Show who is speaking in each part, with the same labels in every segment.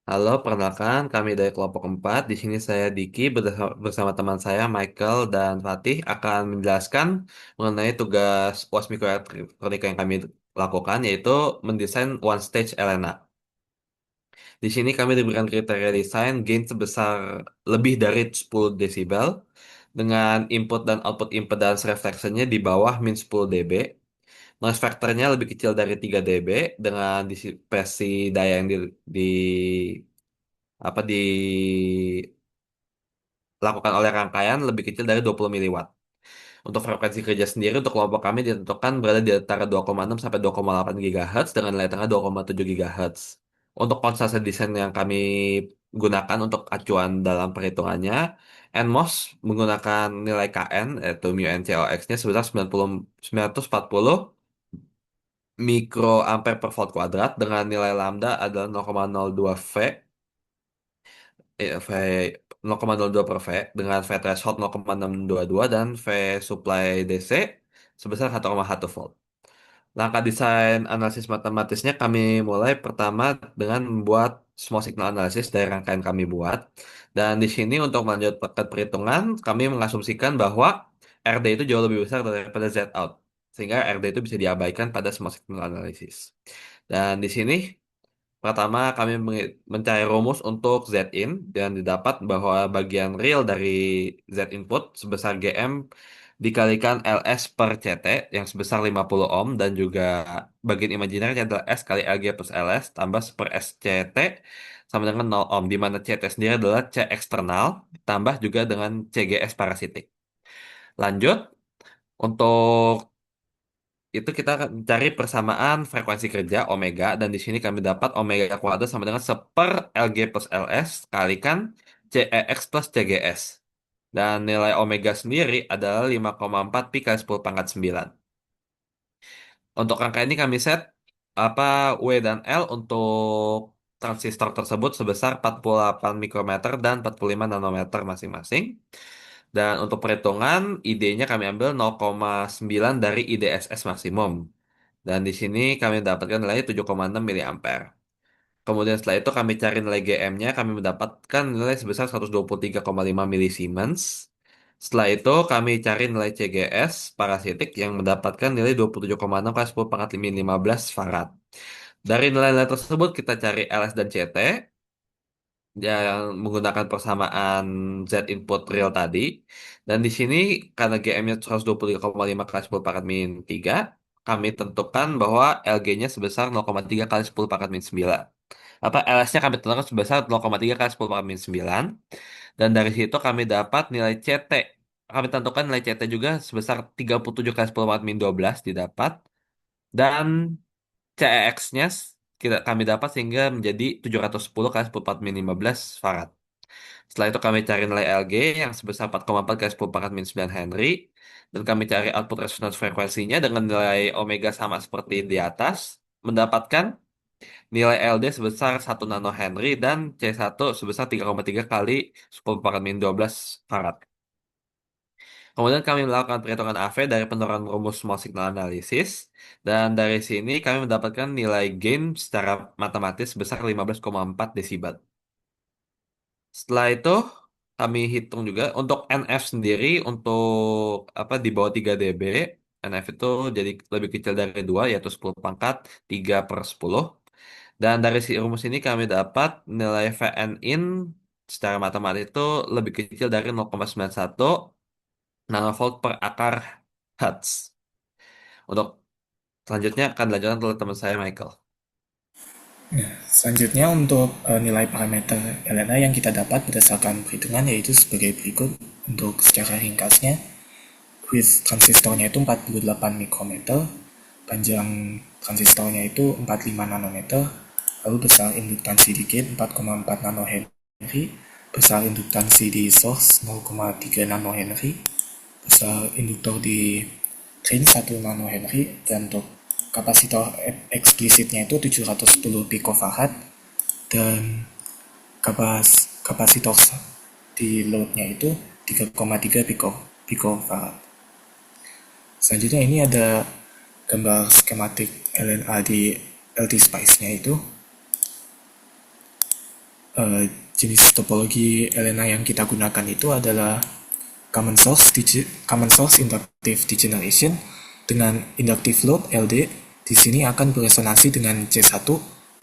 Speaker 1: Halo, perkenalkan kami dari kelompok 4. Di sini saya Diki bersama teman saya Michael dan Fatih akan menjelaskan mengenai tugas UAS Mikroelektronika yang kami lakukan, yaitu mendesain one stage Elena. Di sini kami diberikan kriteria desain gain sebesar lebih dari 10 desibel dengan input dan output impedance reflectionnya di bawah min 10 dB. Noise factornya lebih kecil dari 3 dB dengan dispersi daya yang di apa dilakukan oleh rangkaian lebih kecil dari 20 miliwatt. Untuk frekuensi kerja sendiri untuk kelompok kami ditentukan berada di antara 2,6 sampai 2,8 GHz dengan nilai tengah 2,7 GHz. Untuk konsentrasi desain yang kami gunakan untuk acuan dalam perhitungannya, NMOS menggunakan nilai KN yaitu mu NCOX-nya sebesar 940 mikroampere per volt kuadrat dengan nilai lambda adalah 0,02 V, V 0,02 per V dengan V threshold 0,622 dan V supply DC sebesar 1,1 volt. Langkah desain analisis matematisnya kami mulai pertama dengan membuat small signal analysis dari rangkaian kami buat. Dan di sini untuk melanjutkan perhitungan, kami mengasumsikan bahwa RD itu jauh lebih besar daripada Z out. Sehingga RD itu bisa diabaikan pada small signal analysis. Dan di sini pertama, kami mencari rumus untuk Z in dan didapat bahwa bagian real dari Z input sebesar GM dikalikan LS per CT yang sebesar 50 ohm dan juga bagian imajinernya adalah S kali LG plus LS tambah per SCT sama dengan 0 ohm di mana CT sendiri adalah C eksternal ditambah juga dengan CGS parasitik. Lanjut, untuk itu kita akan mencari persamaan frekuensi kerja omega dan di sini kami dapat omega kuadrat sama dengan seper Lg plus Ls kalikan Cex plus Cgs. Dan nilai omega sendiri adalah 5,4 pi kali 10 pangkat 9. Untuk angka ini kami set apa W dan L untuk transistor tersebut sebesar 48 mikrometer dan 45 nanometer masing-masing. Dan untuk perhitungan, ID-nya kami ambil 0,9 dari IDSS maksimum. Dan di sini kami mendapatkan nilai 7,6 miliampere. Kemudian setelah itu kami cari nilai GM-nya, kami mendapatkan nilai sebesar 123,5 milisiemens. Setelah itu kami cari nilai CGS parasitik yang mendapatkan nilai 27,6 kali 10 pangkat 15 farad. Dari nilai-nilai tersebut kita cari LS dan CT yang menggunakan persamaan Z input real tadi. Dan di sini karena GM-nya 123,5 kali 10 pangkat min 3, kami tentukan bahwa LG-nya sebesar 0,3 kali 10 pangkat min 9. LS-nya kami tentukan sebesar 0,3 kali 10 pangkat min 9. Dan dari situ kami dapat nilai CT. Kami tentukan nilai CT juga sebesar 37 kali 10 pangkat min 12 didapat. Dan CEX-nya kami dapat sehingga menjadi 710 kali 10 pangkat min 15 farad. Setelah itu kami cari nilai LG yang sebesar 4,4 kali 10 pangkat min 9 Henry. Dan kami cari output resonance frekuensinya dengan nilai omega sama seperti di atas. Mendapatkan nilai LD sebesar 1 nano Henry dan C1 sebesar 3,3 kali 10 pangkat min 12 farad. Kemudian kami melakukan perhitungan AV dari penurunan rumus small signal analysis. Dan dari sini kami mendapatkan nilai gain secara matematis sebesar 15,4 desibel. Setelah itu kami hitung juga untuk NF sendiri untuk di bawah 3 dB. NF itu jadi lebih kecil dari 2 yaitu 10 pangkat 3 per 10. Dan dari si rumus ini kami dapat nilai Vn in secara matematis itu lebih kecil dari 0,91 nanovolt per akar Hertz. Untuk selanjutnya akan dilanjutkan oleh teman saya Michael.
Speaker 2: Selanjutnya untuk nilai parameter LNA yang kita dapat berdasarkan perhitungan yaitu sebagai berikut. Untuk secara ringkasnya, width transistornya itu 48 mikrometer, panjang transistornya itu 45 nanometer, lalu besar induktansi di gate 4,4 nanohenry, besar induktansi di source 0,3 nanohenry, besar induktor di drain 1 nanohenry, dan untuk kapasitor eksplisitnya itu 710 picofarad dan kapasitor di loadnya itu 3,3 picofarad. Selanjutnya ini ada gambar skematik LNA di LT Spice-nya itu. eh, jenis topologi Elena yang kita gunakan itu adalah common source inductive degeneration dengan inductive load LD. Di sini akan beresonansi dengan C1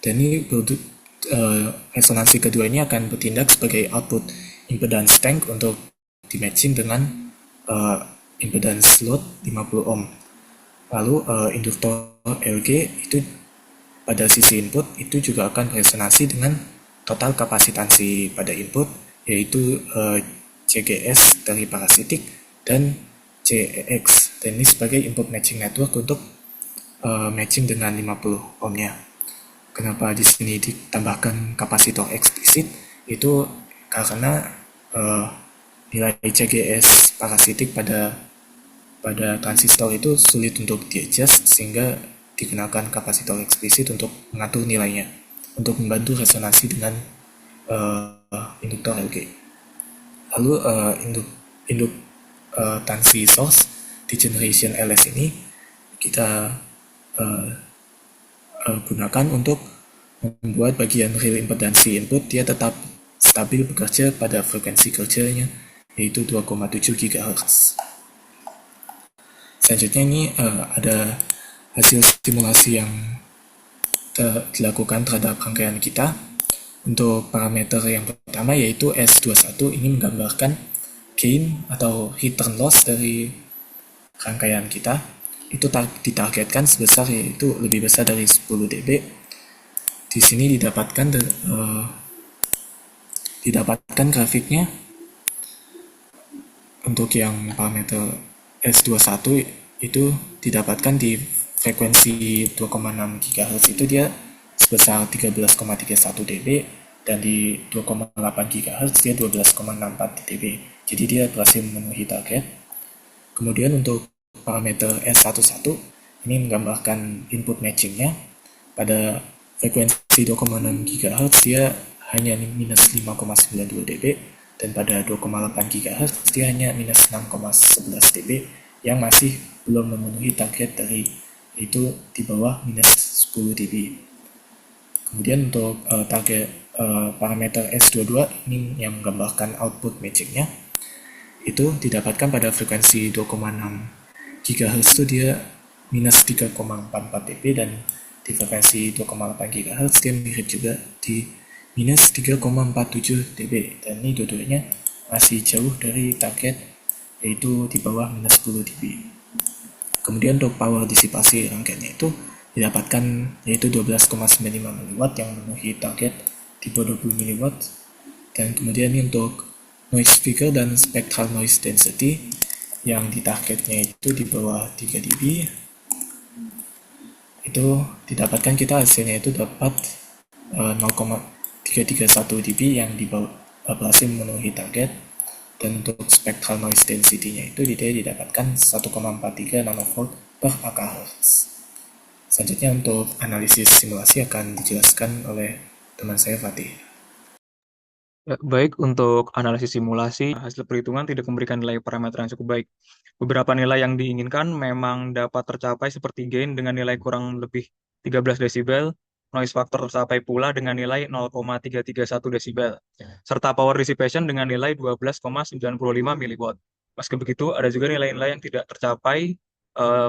Speaker 2: dan ini resonansi kedua ini akan bertindak sebagai output impedance tank untuk di matching dengan uh, impedance load 50 ohm. Lalu induktor LG itu pada sisi input itu juga akan beresonansi dengan total kapasitansi pada input, yaitu CGS dari parasitik dan CEX, dan ini sebagai input matching network untuk matching dengan 50 ohmnya. Kenapa di sini ditambahkan kapasitor eksplisit? Itu karena nilai CGS parasitik pada transistor itu sulit untuk di-adjust, sehingga digunakan kapasitor eksplisit untuk mengatur nilainya, untuk membantu resonansi dengan induktor LG. Lalu induktansi source degeneration LS ini kita gunakan untuk membuat bagian real impedansi input dia tetap stabil bekerja pada frekuensi kerjanya, yaitu 2,7 GHz. Selanjutnya ini ada hasil simulasi yang dilakukan terhadap rangkaian kita. Untuk parameter yang pertama yaitu S21, ini menggambarkan gain atau return loss dari rangkaian kita. Itu ditargetkan sebesar, yaitu lebih besar dari 10 dB. Di sini didapatkan grafiknya. Untuk yang parameter S21 itu didapatkan di frekuensi 2,6 GHz, itu dia sebesar 13,31 dB, dan di 2,8 GHz dia 12,64 dB. Jadi dia berhasil memenuhi target. Kemudian untuk parameter S11 ini menggambarkan input matchingnya. Pada frekuensi 2,6 GHz dia hanya minus 5,92 dB, dan pada 2,8 GHz dia hanya minus 6,11 dB, yang masih belum memenuhi target dari itu di bawah minus 10 dB. Kemudian untuk target parameter S22 ini yang menggambarkan output matchingnya, itu didapatkan pada frekuensi 2,6 GHz itu dia minus 3,44 dB, dan di frekuensi 2,8 GHz dia mirip juga di minus 3,47 dB, dan ini dua-duanya masih jauh dari target, yaitu di bawah minus 10 dB. Kemudian untuk power disipasi rangkaiannya itu didapatkan yaitu 12,95 mW yang memenuhi target di bawah 20 mW. Dan kemudian ini untuk noise figure dan spectral noise density yang ditargetnya itu di bawah 3 dB. Itu didapatkan kita hasilnya itu dapat 0,331 dB yang berhasil memenuhi target. Dan untuk spectral noise density-nya itu dia didapatkan 1,43 nanovolt per AKHz. Selanjutnya untuk analisis simulasi akan dijelaskan oleh teman saya Fatih.
Speaker 3: Ya, baik, untuk analisis simulasi, hasil perhitungan tidak memberikan nilai parameter yang cukup baik. Beberapa nilai yang diinginkan memang dapat tercapai seperti gain dengan nilai kurang lebih 13 desibel, noise factor tercapai pula dengan nilai 0,331 desibel, serta power dissipation dengan nilai 12,95 miliwatt. Meski begitu, ada juga nilai-nilai yang tidak tercapai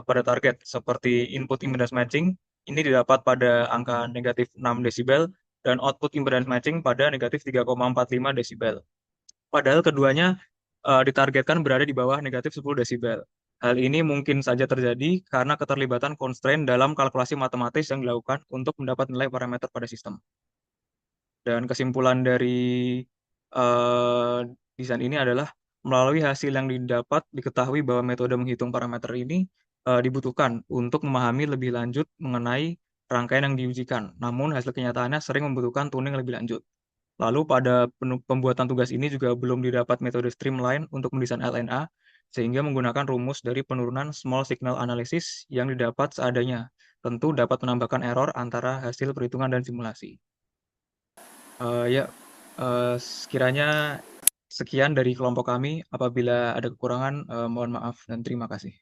Speaker 3: pada target, seperti input impedance matching, ini didapat pada angka negatif 6 desibel, dan output impedance matching pada negatif 3,45 desibel. Padahal keduanya ditargetkan berada di bawah negatif 10 desibel. Hal ini mungkin saja terjadi karena keterlibatan constraint dalam kalkulasi matematis yang dilakukan untuk mendapat nilai parameter pada sistem. Dan kesimpulan dari uh, desain ini adalah melalui hasil yang didapat diketahui bahwa metode menghitung parameter ini dibutuhkan untuk memahami lebih lanjut mengenai rangkaian yang diujikan. Namun hasil kenyataannya sering membutuhkan tuning lebih lanjut. Lalu pada pembuatan tugas ini juga belum didapat metode streamline untuk mendesain LNA, sehingga menggunakan rumus dari penurunan small signal analysis yang didapat seadanya. Tentu dapat menambahkan error antara hasil perhitungan dan simulasi. Ya, sekiranya sekian dari kelompok kami. Apabila ada kekurangan, mohon maaf dan terima kasih.